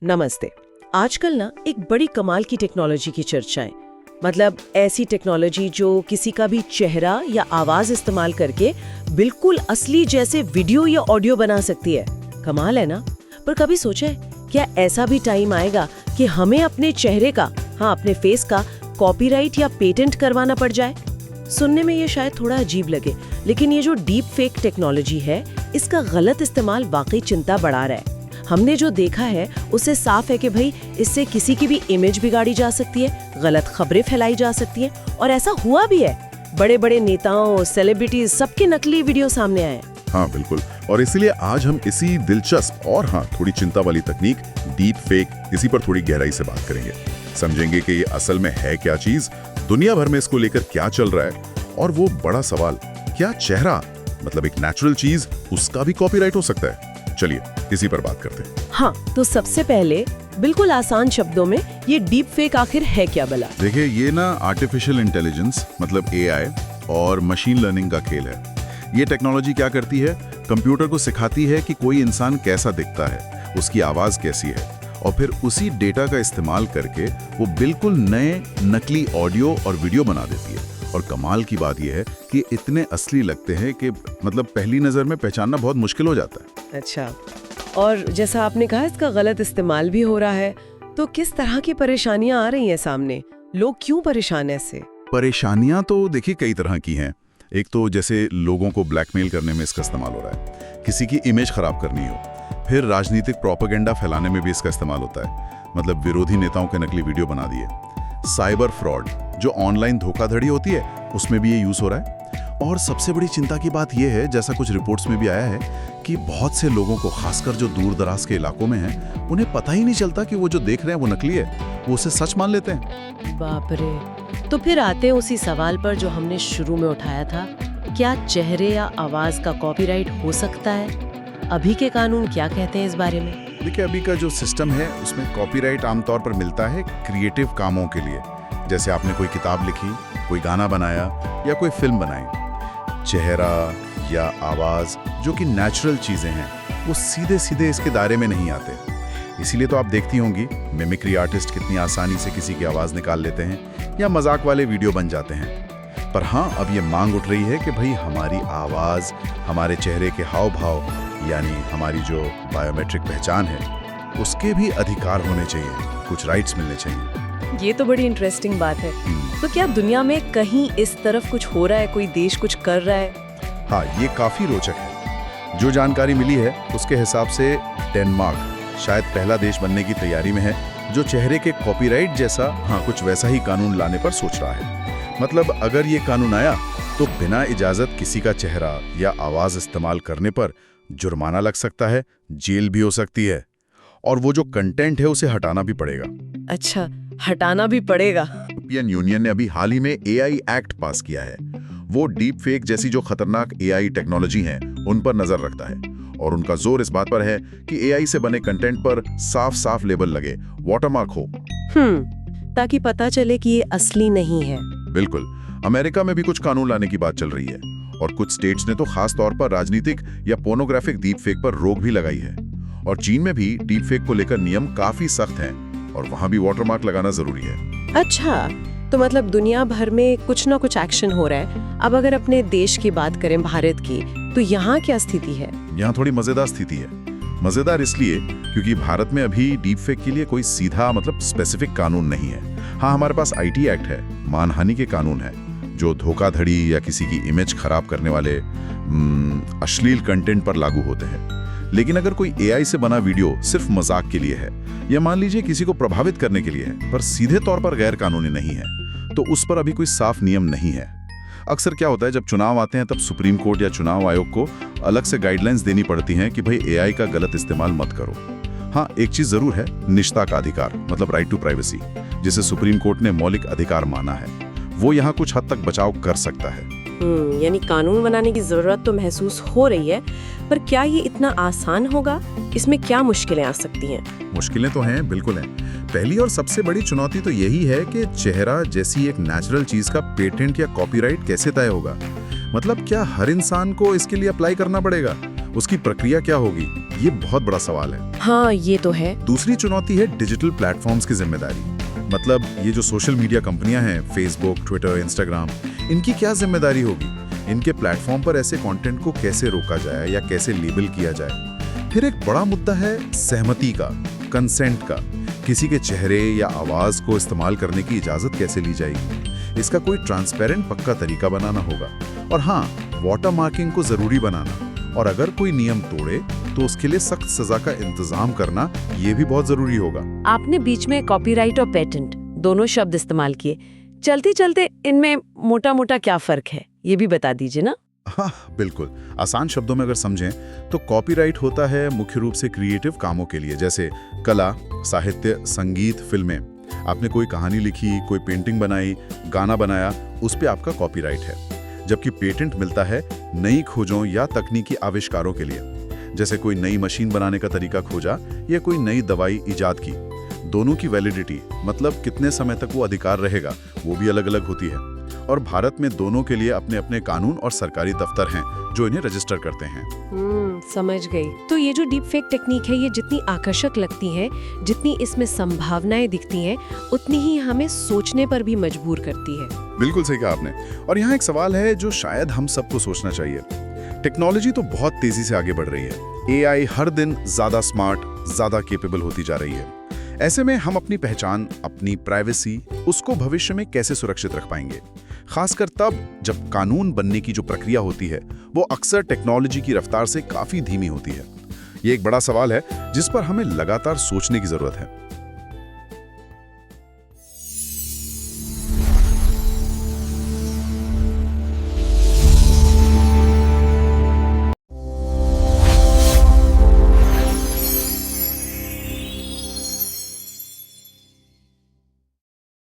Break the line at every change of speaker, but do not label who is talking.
नमस्ते। आजकल ना एक बड़ी कमाल की टेक्नोलॉजी की चर्चा है। मतलब ऐसी टेक्नोलॉजी जो किसी का भी चेहरा या आवाज इस्तेमाल करके बिल्कुल असली जैसे वीडियो या ऑडियो बना सकती है। कमाल है ना? पर कभी सोचा है क्या ऐसा भी टाइम आएगा कि हमें अपने चेहरे का, अपने फेस का कॉपीराइट या पेटेंट करवाना पड़ जाए? सुनने में ये शायद थोड़ा अजीब लगे, लेकिन ये जो डीप फेक टेक्नोलॉजी है, इसका गलत इस्तेमाल वाकई चिंता बढ़ा रहा है। हमने जो देखा है उससे साफ है कि भाई इससे किसी की भी इमेज बिगाड़ी जा सकती है, गलत खबरें फैलाई जा सकती हैं, और ऐसा हुआ भी है। बड़े बड़े नेताओं, सेलिब्रिटीज, सबके नकली वीडियो सामने आए।
हाँ बिल्कुल, और इसीलिए आज हम इसी दिलचस्प और थोड़ी चिंता वाली तकनीक डीप फेक, इसी पर थोड़ी गहराई से बात करेंगे। समझेंगे कि ये असल में है क्या चीज, दुनिया भर में इसको लेकर क्या चल रहा है, और वो बड़ा सवाल, क्या चेहरा मतलब एक नेचुरल चीज, उसका भी कॉपीराइट हो सकता है? चलिए इसी पर बात करते हैं।
हाँ, तो सबसे पहले बिल्कुल आसान शब्दों में ये डीप फेक आखिर है क्या भला?
देखिए, ये ना आर्टिफिशियल इंटेलिजेंस मतलब एआई और मशीन लर्निंग का खेल है। ये टेक्नोलॉजी क्या करती है, कंप्यूटर को सिखाती है कि कोई इंसान कैसा दिखता है, उसकी आवाज कैसी है, और फिर उसी डेटा का इस्तेमाल करके वो बिल्कुल नए नकली ऑडियो और वीडियो बना देती है। और कमाल की बात यह है कि इतने असली लगते हैं कि मतलब पहली नजर में पहचानना बहुत मुश्किल हो जाता है।
अच्छा, और जैसा आपने कहा इसका गलत इस्तेमाल भी हो रहा है, तो किस तरह की परेशानियां आ रही हैं सामने? लोग क्यों परेशान हैं इससे?
परेशानियां तो देखिए कई तरह की हैं। एक तो जैसे लोगों को ब्लैकमेल करने में इसका इस्तेमाल हो रहा है, किसी की इमेज खराब करनी हो, फिर राजनीतिक प्रोपेगेंडा फैलाने में भी इसका इस्तेमाल होता है, मतलब विरोधी नेताओं के नकली वीडियो बना दिए। साइबर फ्रॉड, जो ऑनलाइन धोखाधड़ी होती है, उसमें भी ये यूज हो रहा है। और सबसे बड़ी चिंता की बात यह है, जैसा कुछ रिपोर्ट्स में भी आया है, कि बहुत से लोगों को, खासकर जो दूर दराज के इलाकों में हैं, उन्हें पता ही नहीं चलता कि वो जो देख रहे हैं वो नकली है, वो उसे सच मान लेते हैं।
बाप रे। तो फिर आते हैं उसी सवाल पर जो हमने शुरू में उठाया था, क्या चेहरे या आवाज का कॉपीराइट हो सकता है? अभी के कानून क्या कहते हैं इस बारे में?
देखिए, अभी का जो सिस्टम है उसमें कॉपीराइट आमतौर पर मिलता है क्रिएटिव कामों के लिए, जैसे आपने कोई किताब लिखी, कोई गाना बनाया या कोई फिल्म बनाई। चेहरा या आवाज जो कि नेचुरल चीजें हैं, वो सीधे सीधे इसके दायरे में नहीं आते। इसीलिए तो आप देखती होंगी मिमिक्री आर्टिस्ट कितनी आसानी से किसी की आवाज निकाल लेते हैं या मजाक वाले वीडियो बन जाते हैं। पर हाँ, अब ये मांग उठ रही है कि भाई हमारी आवाज, हमारे चेहरे के हाव भाव, यानी हमारी जो बायोमेट्रिक पहचान है, उसके भी अधिकार होने चाहिए, कुछ राइट्स मिलने चाहिए।
ये तो बड़ी इंटरेस्टिंग बात है। तो क्या दुनिया में कहीं इस तरफ कुछ हो रहा है, कोई देश कुछ कर रहा है?
हाँ, ये काफी रोचक है। जो जानकारी मिली है उसके हिसाब से डेनमार्क शायद पहला देश बनने की तैयारी में है जो चेहरे के कॉपीराइट जैसा कुछ वैसा ही कानून लाने पर सोच रहा है। मतलब अगर ये कानून आया तो बिना इजाजत किसी का चेहरा या आवाज इस्तेमाल करने पर जुर्माना लग सकता है, जेल भी हो सकती है, और वो जो कंटेंट है उसे हटाना भी पड़ेगा।
अच्छा, हटाना भी पड़ेगा।
यूरोपियन यूनियन ने अभी हाल ही में एआई एक्ट पास किया है। वो डीप फेक जैसी जो खतरनाक एआई टेक्नोलॉजी है उन पर नजर रखता है, और उनका जोर इस बात पर है कि एआई से बने कंटेंट पर साफ साफ लेबल लगे, वाटरमार्क हो,
ताकि पता चले कि ये असली नहीं है।
बिल्कुल। अमेरिका में भी कुछ कानून लाने की बात चल रही है, और कुछ स्टेट्स ने तो खास तौर पर राजनीतिक या पोर्नोग्राफिक डीप फेक पर रोक भी लगाई है। और चीन में भी डीप फेक को लेकर नियम काफी सख्त हैं, और वहां भी वाटरमार्क लगाना जरूरी है।
अच्छा, तो मतलब दुनिया भर में कुछ ना कुछ एक्शन हो रहा है। अब अगर अपने देश की बात करें, भारत की, तो यहाँ क्या स्थिति है?
यहाँ थोड़ी मजेदार स्थिति है। मजेदार इसलिए क्योंकि भारत में अभी डीप फेक के लिए कोई सीधा मतलब स्पेसिफिक कानून नहीं है। हाँ, हमारे पास आईटी एक्ट है, मानहानि के कानून है, जो धोखाधड़ी या किसी की इमेज खराब करने वाले अश्लील कंटेंट पर लागू होते हैं। लेकिन अगर कोई एआई से बना वीडियो सिर्फ मजाक के लिए है, या मान लीजिए किसी को प्रभावित करने के लिए है, पर सीधे तौर पर गैर कानूनी नहीं है, तो उस पर अभी कोई साफ नियम नहीं है। अक्सर क्या होता है, जब चुनाव आते हैं तब सुप्रीम कोर्ट या चुनाव आयोग को अलग से गाइडलाइंस देनी पड़ती हैं कि भाई एआई का गलत इस्तेमाल मत करो। हाँ, एक चीज जरूर है, निजता का अधिकार, मतलब राइट टू प्राइवेसी, जिसे सुप्रीम कोर्ट ने मौलिक अधिकार माना है, वो यहाँ कुछ हद तक बचाव कर सकता है।
यानी कानून बनाने की जरूरत तो महसूस हो रही है, पर क्या ये इतना आसान होगा? इसमें क्या मुश्किलें आ सकती हैं?
मुश्किलें तो हैं, बिल्कुल हैं। पहली और सबसे बड़ी चुनौती तो यही है कि चेहरा जैसी एक नेचुरल चीज का पेटेंट या कॉपीराइट कैसे तय होगा। मतलब क्या हर इंसान को इसके लिए अप्लाई करना पड़ेगा? उसकी प्रक्रिया क्या होगी, ये बहुत बड़ा सवाल है।
हाँ, ये तो है।
दूसरी चुनौती है डिजिटल प्लेटफॉर्म्स की जिम्मेदारी। मतलब ये जो सोशल मीडिया कंपनियां हैं, फेसबुक, ट्विटर, इंस्टाग्राम, इनकी क्या जिम्मेदारी होगी? इनके प्लेटफॉर्म पर ऐसे कंटेंट को कैसे रोका जाए या कैसे लेबल किया जाए? फिर एक बड़ा मुद्दा है सहमति का, कंसेंट का। किसी के चेहरे या आवाज को इस्तेमाल करने की इजाजत कैसे ली जाएगी? इसका कोई ट्रांसपेरेंट पक्का तरीका बनाना होगा। और हाँ, वाटर मार्किंग को जरूरी बनाना, और अगर कोई नियम तोड़े तो उसके लिए सख्त सजा का इंतजाम करना, ये भी बहुत जरूरी होगा।
आपने बीच में कॉपीराइट और पेटेंट दोनों शब्द इस्तेमाल किए। चलते चलते इनमें मोटा मोटा क्या फर्क है, ये भी बता दीजिए ना।
हाँ, बिल्कुल। आसान शब्दों में अगर समझें तो कॉपीराइट होता है मुख्य रूप से क्रिएटिव कामों के लिए, जैसे कला, साहित्य, संगीत, फिल्में। आपने कोई कहानी लिखी, कोई पेंटिंग बनाई, गाना बनाया, उस पे आपका कॉपीराइट है। जबकि पेटेंट मिलता है नई खोजों या तकनीकी आविष्कारों के लिए, जैसे कोई नई मशीन बनाने का तरीका खोजा या कोई नई दवाई इजाद की। दोनों की वैलिडिटी, मतलब कितने समय तक वो अधिकार रहेगा, वो भी अलग अलग होती है। और भारत में दोनों के लिए अपने अपने कानून और सरकारी दफ्तर हैं जो इन्हें रजिस्टर करते हैं।
समझ गई। तो ये जो डीप फेक टेक्निक है, ये जितनी आकर्षक लगती है, जितनी इसमें संभावनाएं दिखती हैं, उतनी ही हमें सोचने पर भी मजबूर करती है।
बिल्कुल सही कहा आपने। और यहाँ एक सवाल है जो शायद हम सबको सोचना चाहिए। टेक्नोलॉजी तो बहुत तेजी से आगे बढ़ रही है। एआई हर दिन ज्यादा स्मार्ट, ज्यादा केपेबल होती जा रही है। ऐसे में हम अपनी पहचान, अपनी प्राइवेसी, उसको भविष्य में कैसे सुरक्षित रख पाएंगे? खासकर तब जब कानून बनने की जो प्रक्रिया होती है वो अक्सर टेक्नोलॉजी की रफ्तार से काफी धीमी होती है। ये एक बड़ा सवाल है जिस पर हमें लगातार सोचने की जरूरत है।